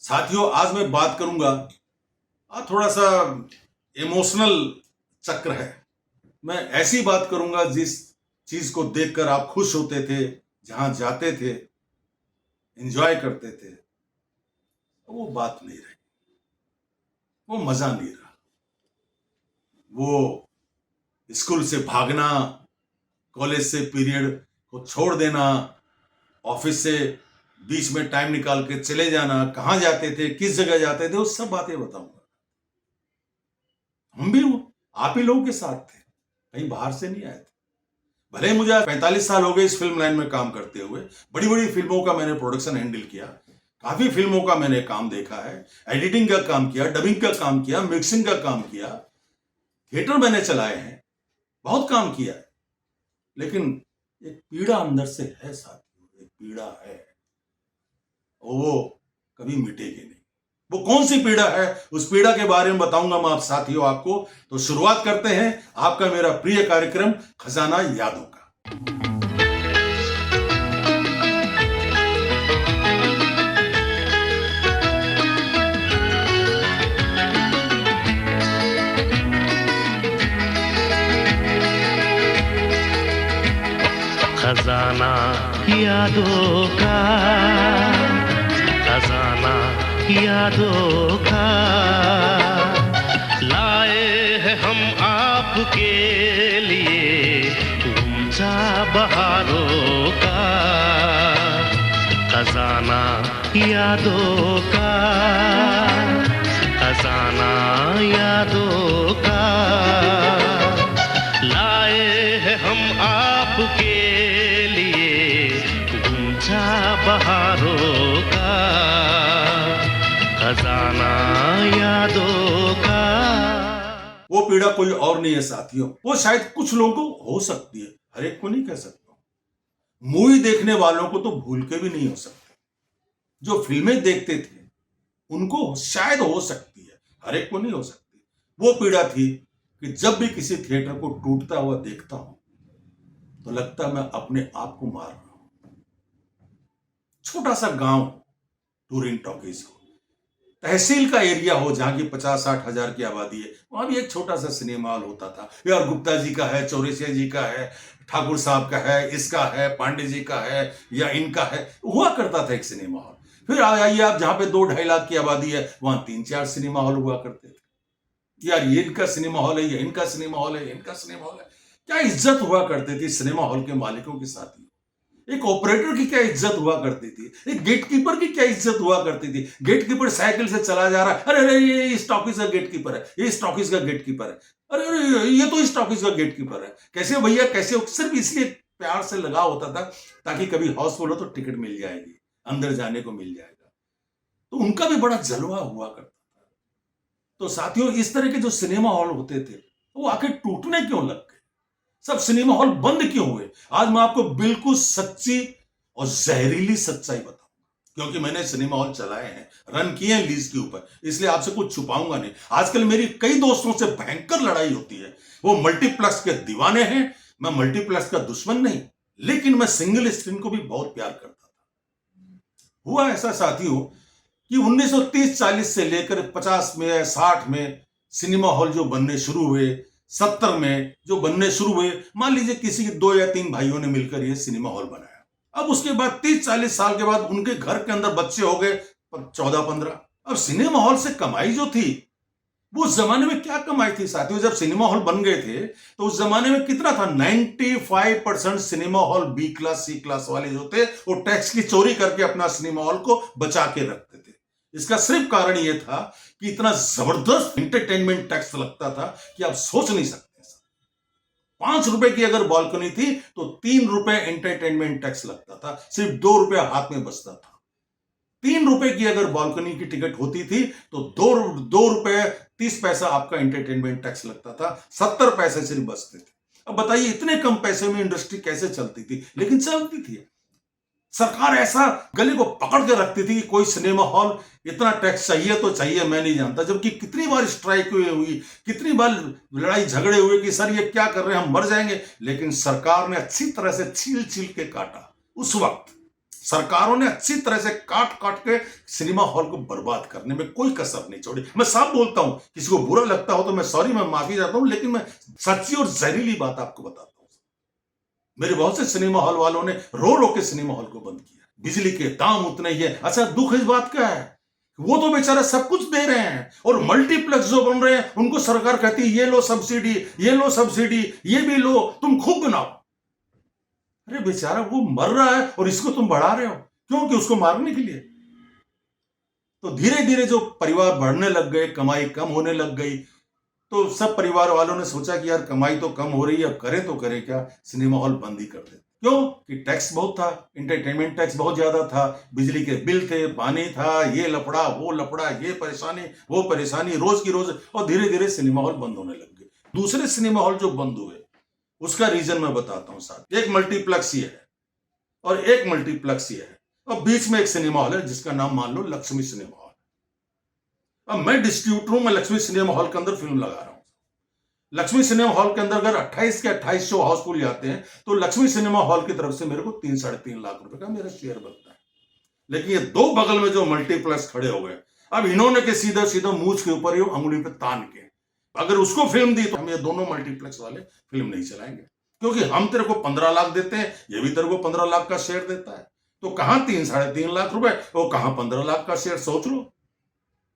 साथियों, आज मैं बात करूंगा, थोड़ा सा इमोशनल चक्र है। मैं ऐसी बात करूंगा जिस चीज को देखकर आप खुश होते थे, जहां जाते थे, एंजॉय करते थे, वो बात नहीं रही, वो मजा नहीं रहा। वो स्कूल से भागना, कॉलेज से पीरियड को छोड़ देना, ऑफिस से बीच में टाइम निकाल के चले जाना, कहां जाते थे, किस जगह जाते थे, वो सब बातें बताऊंगा। हम भी आप ही लोगों के साथ थे, कहीं बाहर से नहीं आए थे। भले ही मुझे 45 साल हो गए इस फिल्म लाइन में काम करते हुए, बड़ी बड़ी फिल्मों का मैंने प्रोडक्शन हैंडल किया, काफी फिल्मों का मैंने काम देखा है, एडिटिंग का काम किया, डबिंग का काम किया, मिक्सिंग का काम किया, थिएटर मैंने चलाए हैं, बहुत काम किया है। लेकिन एक पीड़ा अंदर से है साथियों, एक पीड़ा है, वो कभी मिटेगी नहीं। वो कौन सी पीड़ा है, उस पीड़ा के बारे में बताऊंगा मैं आप साथियों आपको। तो शुरुआत करते हैं आपका मेरा प्रिय कार्यक्रम खजाना यादों का। खजाना यादों का, खजाना यादों का लाए हैं हम आपके लिए, गुमचा बहारों का। खजाना यादों का, खजाना यादों का लाए हैं हम आपके लिए, गुमचा बहारों का। खजाना यादों का। वो पीड़ा कोई और नहीं है साथियों, वो शायद कुछ लोगों को हो सकती है, हर एक को नहीं कह सकता। मूवी देखने वालों को तो भूल के भी नहीं हो सकती, जो फिल्में देखते थे उनको शायद हो सकती है, हर एक को नहीं हो सकती। वो पीड़ा थी कि जब भी किसी थिएटर को टूटता हुआ देखता हूं तो लगता मैं अपने आप को मार रहा हूं। छोटा सा गांव टूरिंग टॉकीज हो, तहसील का एरिया हो जहां की 50-60 हजार की आबादी है, वहां भी एक छोटा सा सिनेमा हॉल होता था। यार गुप्ता जी का है, चौरसिया जी का है, ठाकुर साहब का है, इसका है, पांडे जी का है, या इनका है, हुआ करता था एक सिनेमा हॉल। फिर आइए आप जहां पे 2-2.5 लाख की आबादी है, वहां 3-4 सिनेमा हॉल हुआ करते थे। यार ये इनका सिनेमा हॉल है, ये इनका सिनेमा हॉल है, इनका सिनेमा हॉल है। क्या इज्जत हुआ करती थी सिनेमा हॉल के मालिकों के साथ ही। एक ऑपरेटर की क्या इज्जत हुआ करती थी, एक गेटकीपर की क्या इज्जत हुआ करती थी। गेटकीपर साइकिल से चला जा रहा है, अरे अरे ये स्टॉकीज का गेटकीपर है, ये स्टॉकीज का गेटकीपर है, अरे अरे ये तो स्टॉकीज का गेटकीपर है। कैसे भैया कैसे, सिर्फ इसलिए प्यार से लगा होता था ताकि कभी हाउसफुल हो तो टिकट मिल जाएगी, अंदर जाने को मिल जाएगा। तो उनका भी बड़ा जलवा हुआ करता था। तो साथियों, इस तरह के जो सिनेमा हॉल होते थे वो आखिर टूटने क्यों लग गए, सब सिनेमा हॉल बंद क्यों हुए? आज मैं आपको बिल्कुल सच्ची और जहरीली सच्चाई बताऊंगा, क्योंकि मैंने सिनेमा हॉल चलाए हैं, रन किए हैं लीज के ऊपर, इसलिए आपसे कुछ छुपाऊंगा नहीं। आजकल मेरी कई दोस्तों से भयंकर लड़ाई होती है, वो मल्टीप्लेक्स के दीवाने हैं, मैं मल्टीप्लेक्स का दुश्मन नहीं, लेकिन मैं सिंगल स्क्रीन को भी बहुत प्यार करता था। हुआ ऐसा साथियों कि 1930-40 से लेकर 50 में 60 में सिनेमा हॉल जो बनने शुरू हुए, 70 में जो बनने शुरू हुए, मान लीजिए किसी के 2 या 3 भाइयों ने मिलकर ये सिनेमा हॉल बनाया। अब उसके बाद 30-40 साल के बाद उनके घर के अंदर बच्चे हो गए 14-15। अब सिनेमा हॉल से कमाई जो थी, वो उस जमाने में क्या कमाई थी साथियों? जब सिनेमा हॉल बन गए थे तो उस जमाने में कितना था, 95% cinema hall B class C class वाले जो थे वो टैक्स की चोरी करके अपना सिनेमा हॉल को बचा के रखते थे। इसका सिर्फ कारण यह था कि इतना जबरदस्त एंटरटेनमेंट टैक्स लगता था कि आप सोच नहीं सकते। 5 रुपए की अगर बालकनी थी तो 3 रुपए एंटरटेनमेंट टैक्स लगता था, सिर्फ 2 रुपए हाथ में बचता था। 3 रुपए की अगर बालकनी की टिकट होती थी तो 2 रुपए 30 पैसा आपका एंटरटेनमेंट टैक्स लगता था, 70 पैसे सिर्फ बचते थे। अब बताइए इतने कम पैसे में इंडस्ट्री कैसे चलती थी, लेकिन चलती थी। सरकार ऐसा गले को पकड़ के रखती थी कि कोई सिनेमा हॉल इतना टैक्स चाहिए तो चाहिए, मैं नहीं जानता। जबकि कितनी बार स्ट्राइक हुई, कितनी बार लड़ाई झगड़े हुए कि सर ये क्या कर रहे हैं, हम मर जाएंगे, लेकिन सरकार ने अच्छी तरह से छील छील के काटा। उस वक्त सरकारों ने अच्छी तरह से काट काट के सिनेमा हॉल को बर्बाद करने में कोई कसर नहीं छोड़ी। मैं साफ बोलता हूं, किसी को बुरा लगता हो तो मैं सॉरी, मैं माफी चाहता हूं, लेकिन मैं सच्ची और जहरीली बात आपको बताता हूं। मेरे बहुत से सिनेमा हॉल वालों ने रो रो के सिनेमा हॉल को बंद किया। बिजली के दाम उतने ही है। अच्छा, दुख इस बात का है, वो तो बेचारा सब कुछ दे रहे हैं, और मल्टीप्लेक्स जो बन रहे हैं उनको सरकार कहती है ये लो सब्सिडी, ये लो सब्सिडी, ये भी लो, तुम खूब बनाओ। अरे बेचारा वो मर रहा है और इसको तुम बढ़ा रहे हो, क्योंकि उसको मारने के लिए। तो धीरे धीरे जो परिवार बढ़ने लग गए, कमाई कम होने लग गई, तो सब परिवार वालों ने सोचा कि यार कमाई तो कम हो रही है, अब करें तो करें क्या, सिनेमा हॉल बंद ही कर देते। क्यों कि टैक्स बहुत था, एंटरटेनमेंट टैक्स बहुत ज्यादा था, बिजली के बिल थे, पानी था, ये लफड़ा वो लफड़ा, ये परेशानी वो परेशानी, रोज की रोज। और धीरे धीरे सिनेमा हॉल बंद होने लग गए। दूसरे सिनेमा हॉल जो बंद हुए उसका रीजन मैं बताता हूं साहब। एक मल्टीप्लेक्स ये है और एक मल्टीप्लेक्स ये है, और बीच में एक सिनेमा हॉल है जिसका नाम मान लो लक्ष्मी सिनेमा हॉल। अब मैं डिस्ट्रीब्यूटर हूं, मैं लक्ष्मी सिनेमा हॉल के अंदर फिल्म लगा रहा हूं। लक्ष्मी सिनेमा हॉल के अंदर अगर 28 के 28 शो हाउसफुल जाते हैं तो लक्ष्मी सिनेमा हॉल की तरफ से मेरे को 3-3.5 लाख रुपए का मेरा शेयर बनता है। लेकिन ये दो बगल में जो मल्टीप्लेक्स खड़े हो गए, अब इन्होंने के सीधा सीधा मूंछ के ऊपर ही अंगुली पे तान के अगर उसको फिल्म दी तो हम ये दोनों मल्टीप्लेक्स वाले फिल्म नहीं चलाएंगे, क्योंकि हम तेरे को 15 लाख देते हैं, ये भी तेरे को 15 लाख का शेयर देता है, तो कहां 3-3.5 लाख रुपए और कहां 15 लाख का शेयर, सोच लो।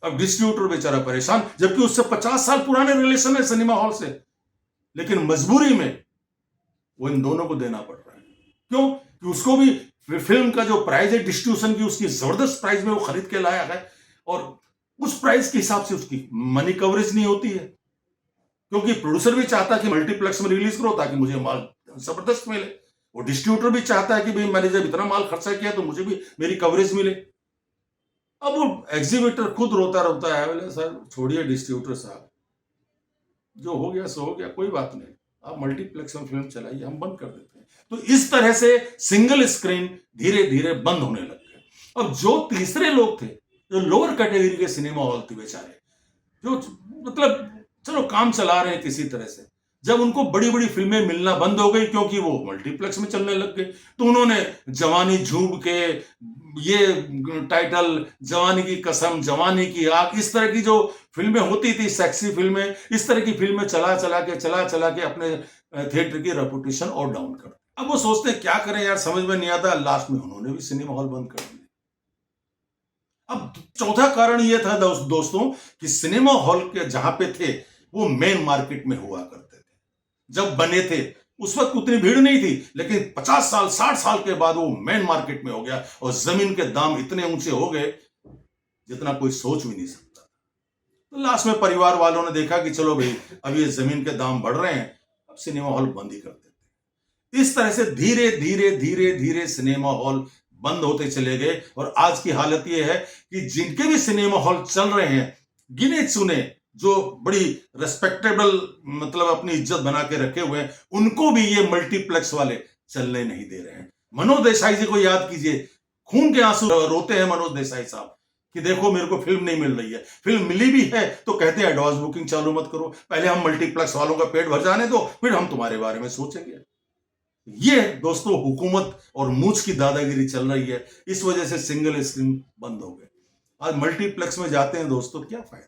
अब डिस्ट्रीब्यूटर बेचारा परेशान, जबकि उससे 50 साल पुराने रिलेशन है सिनेमा हॉल से, लेकिन मजबूरी में वो इन दोनों को देना पड़ रहा है। क्यों कि उसको भी फिल्म का जो प्राइस है डिस्ट्रीब्यूशन की, उसकी जबरदस्त प्राइस में वो खरीद के लाया है, और उस प्राइस के हिसाब से उसकी मनी कवरेज नहीं होती है, क्योंकि प्रोड्यूसर भी चाहता है कि मल्टीप्लेक्स में रिलीज करो ताकि मुझे माल जबरदस्त मिले, और डिस्ट्रीब्यूटर भी चाहता है कि भाई मैंने जब इतना माल खर्चा किया तो मुझे भी मेरी कवरेज मिले। अब वो एग्जीबिटर खुद रोता रोता है, बोले सर छोड़िए डिस्ट्रीब्यूटर साहब, जो हो गया सो हो गया, कोई बात नहीं, आप मल्टीप्लेक्स में फिल्म चलाइए, हम बंद कर देते हैं। तो इस तरह से सिंगल स्क्रीन धीरे धीरे बंद होने लग गए। अब जो तीसरे लोग थे, जो लोअर कैटेगरी के सिनेमा हॉल थे बेचारे, जो मतलब चलो काम चला रहे हैं किसी तरह से, जब उनको बड़ी बड़ी फिल्में मिलना बंद हो गई क्योंकि वो मल्टीप्लेक्स में चलने लग गए, तो उन्होंने जवानी झूम के, ये टाइटल जवानी की कसम, जवानी की आग, इस तरह की जो फिल्में होती थी, सेक्सी फिल्में, इस तरह की फिल्में चला चला के अपने थिएटर की रेपुटेशन और डाउन कर। अब वो सोचते हैं क्या करें यार, समझ में नहीं आता, लास्ट में उन्होंने भी सिनेमा हॉल बंद कर दिए। अब चौथा कारण यह था दोस्तों कि सिनेमा हॉल के जहां पे थे वो मेन मार्केट में हुआ करते थे। जब बने थे उस वक्त उतनी भीड़ नहीं थी, लेकिन 50 साल 60 साल के बाद वो मेन मार्केट में हो गया, और जमीन के दाम इतने ऊंचे हो गए जितना कोई सोच भी नहीं सकता। तो लास्ट में परिवार वालों ने देखा कि चलो भाई अब ये जमीन के दाम बढ़ रहे हैं, अब सिनेमा हॉल बंद ही कर देते। इस तरह से धीरे धीरे धीरे धीरे सिनेमा हॉल बंद होते चले गए, और आज की हालत यह है कि जिनके भी सिनेमा हॉल चल रहे हैं, गिने चुने जो बड़ी रेस्पेक्टेबल मतलब अपनी इज्जत बना के रखे हुए हैं, उनको भी ये मल्टीप्लेक्स वाले चलने नहीं दे रहे हैं। मनोज देसाई जी को याद कीजिए, खून के आंसू रोते हैं मनोज देसाई साहब कि देखो मेरे को फिल्म नहीं मिल रही है, फिल्म मिली भी है तो कहते हैं एडवांस बुकिंग चालू मत करो, पहले हम मल्टीप्लेक्स वालों का पेट भर जाने दो, फिर हम तुम्हारे बारे में सोचेंगे। ये दोस्तों हुकूमत और मूंछ की दादागिरी चल रही है, इस वजह से सिंगल स्क्रीन बंद हो गए। आज मल्टीप्लेक्स में जाते हैं दोस्तों, क्या फायदा,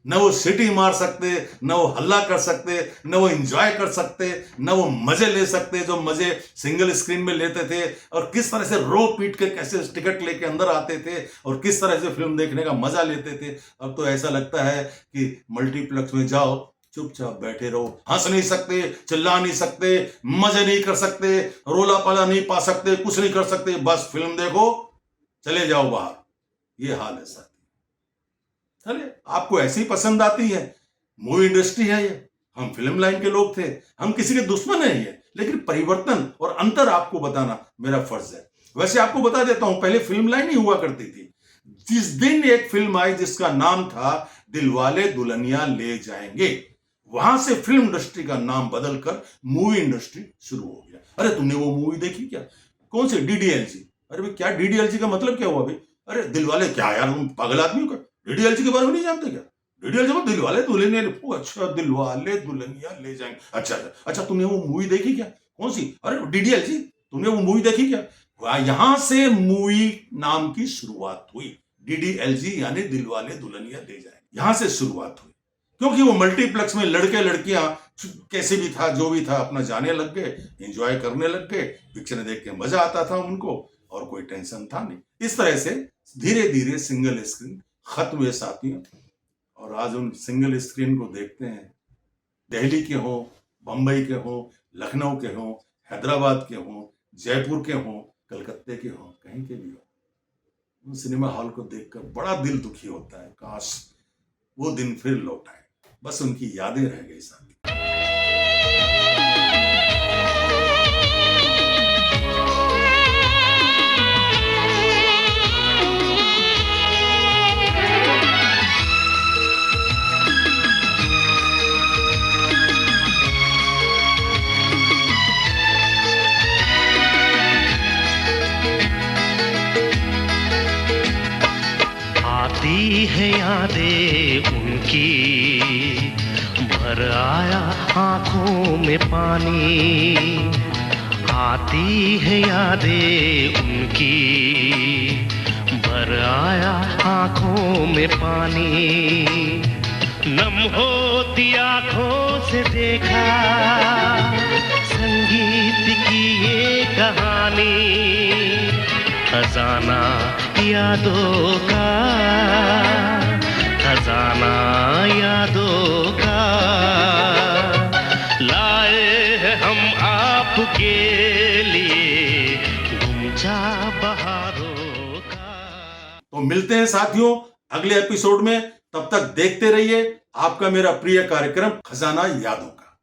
न वो सिटी मार सकते, न वो हल्ला कर सकते, न वो एंजॉय कर सकते, न वो मजे ले सकते जो मजे सिंगल स्क्रीन में लेते थे, और किस तरह से रो पीट के कैसे टिकट लेके अंदर आते थे और किस तरह से फिल्म देखने का मजा लेते थे। अब तो ऐसा लगता है कि मल्टीप्लेक्स में जाओ, चुपचाप बैठे रहो, हंस नहीं सकते, चिल्ला नहीं सकते, मजे नहीं कर सकते, रोला पाला नहीं पा सकते, कुछ नहीं कर सकते, बस फिल्म देखो, चले जाओ बाहर। ये हाल है सर। चले आपको ऐसी पसंद आती है, मूवी इंडस्ट्री है ये, हम फिल्म लाइन के लोग थे, हम किसी के दुश्मन नहीं है, लेकिन परिवर्तन और अंतर आपको बताना मेरा फर्ज है। वैसे आपको बता देता हूं, पहले फिल्म लाइन ही हुआ करती थी। जिस दिन एक फिल्म आई जिसका नाम था दिलवाले दुल्हनिया ले जाएंगे, वहां से फिल्म इंडस्ट्री का नाम बदलकर मूवी इंडस्ट्री शुरू हो गया। अरे तुमने वो मूवी देखी क्या, कौन सी, डीडीएलजी? अरे भाई क्या डीडीएलजी का मतलब क्या हुआ भाई? अरे दिलवाले क्या यार, तुम पागल आदमी हो, डीडीएलजी के बारे में नहीं जानते क्या? डीडीएलजी में दिलवाले दुल्हनिया, अच्छा दिलवाले दुल्हनिया ले जाएंगे, अच्छा अच्छा अच्छा, तुमने वो मूवी देखी क्या, कौन सी? अरे डीडीएलजी, तुमने वो मूवी देखी क्या? यहां से मूवी नाम की शुरुआत हुई। DDLG यानी दिलवाले दुल्हनिया ले जाएंगे, यहां से शुरुआत हुई। क्योंकि वो मल्टीप्लेक्स में लड़के लड़कियां कैसे भी था जो भी था अपना जाने लग गए, एंजॉय करने लग गए, पिक्चर देख के मजा आता था उनको और कोई टेंशन था नहीं। इस तरह से धीरे धीरे सिंगल स्क्रीन खत्म हुए साथियों, और आज उन सिंगल स्क्रीन को देखते हैं। दिल्ली के हो, बंबई के हो, लखनऊ के हो, हैदराबाद के हो, जयपुर के हो, कलकत्ते के हो, कहीं के भी हो, उन सिनेमा हॉल को देखकर बड़ा दिल दुखी होता है। काश वो दिन फिर लौट आए, बस उनकी यादें रह गई साथी। आती है यादें उनकी, भर आया आंखों में पानी। आती है यादें उनकी, भर आया आंखों में पानी। नम होती आंखों से देखा संगीत की ये कहानी। खजाना यादों का, खजाना यादों का, लाए हैं हम आपके लिए गुंजा बहारों का। तो मिलते हैं साथियों अगले एपिसोड में, तब तक देखते रहिए आपका मेरा प्रिय कार्यक्रम खजाना यादों का।